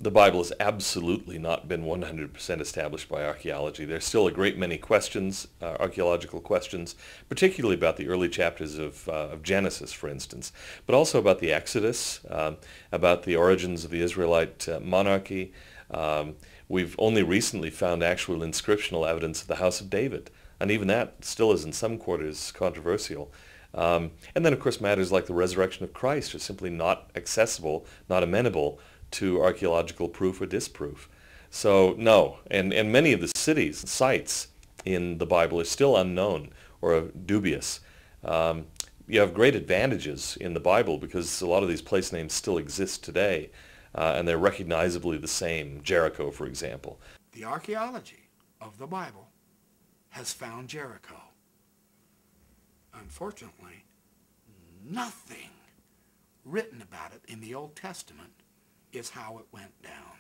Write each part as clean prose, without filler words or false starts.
the Bible has absolutely not been 100% established by archaeology. There's still a great many questions, archaeological questions, particularly about the early chapters of Genesis, for instance, but also about the Exodus, about the origins of the Israelite monarchy. We've only recently found actual inscriptional evidence of the House of David, and even that still is in some quarters controversial. And then, of course, matters like the resurrection of Christ are simply not accessible, not amenable to archaeological proof or disproof. So, no. And many of the cities, sites in the Bible are still unknown or dubious. You have great advantages in the Bible because a lot of these place names still exist today, and they're recognizably the same. Jericho, for example. The archaeology of the Bible has found Jericho. Unfortunately, nothing written about it in the Old Testament is how it went down.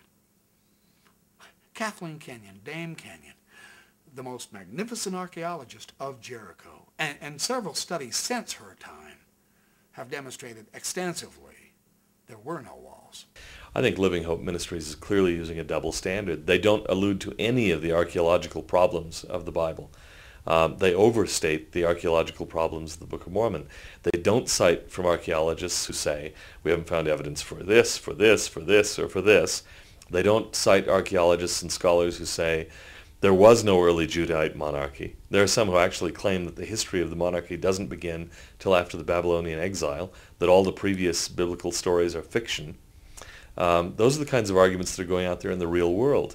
Kathleen Kenyon, Dame Kenyon, the most magnificent archaeologist of Jericho, and several studies since her time have demonstrated extensively there were no walls. I think Living Hope Ministries is clearly using a double standard. They don't allude to any of the archaeological problems of the Bible. They overstate the archaeological problems of the Book of Mormon. They don't cite from archaeologists who say, we haven't found evidence for this, for this, for this, or for this. They don't cite archaeologists and scholars who say, there was no early Judahite monarchy. There are some who actually claim that the history of the monarchy doesn't begin till after the Babylonian exile, that all the previous biblical stories are fiction. Those are the kinds of arguments that are going out there in the real world.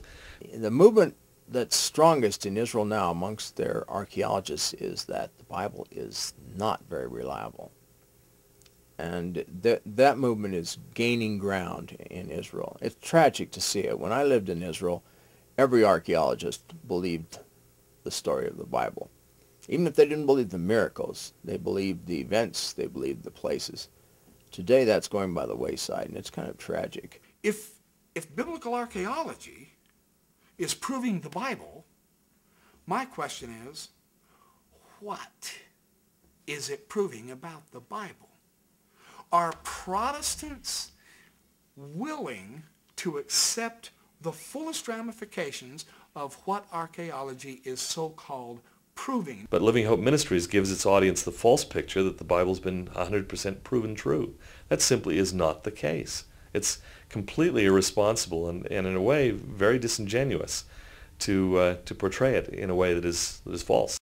The movement that's strongest in Israel now amongst their archaeologists is that the Bible is not very reliable. And that movement is gaining ground in Israel. It's tragic to see it. When I lived in Israel, every archaeologist believed the story of the Bible. Even if they didn't believe the miracles, they believed the events, they believed the places. Today that's going by the wayside, and it's kind of tragic. If biblical archaeology is proving the Bible, my question is, what is it proving about the Bible? Are Protestants willing to accept the fullest ramifications of what archaeology is so-called proving? But Living Hope Ministries gives its audience the false picture that the Bible's been 100% proven true. That simply is not the case. It's completely irresponsible and in a way very disingenuous to portray it in a way that is false.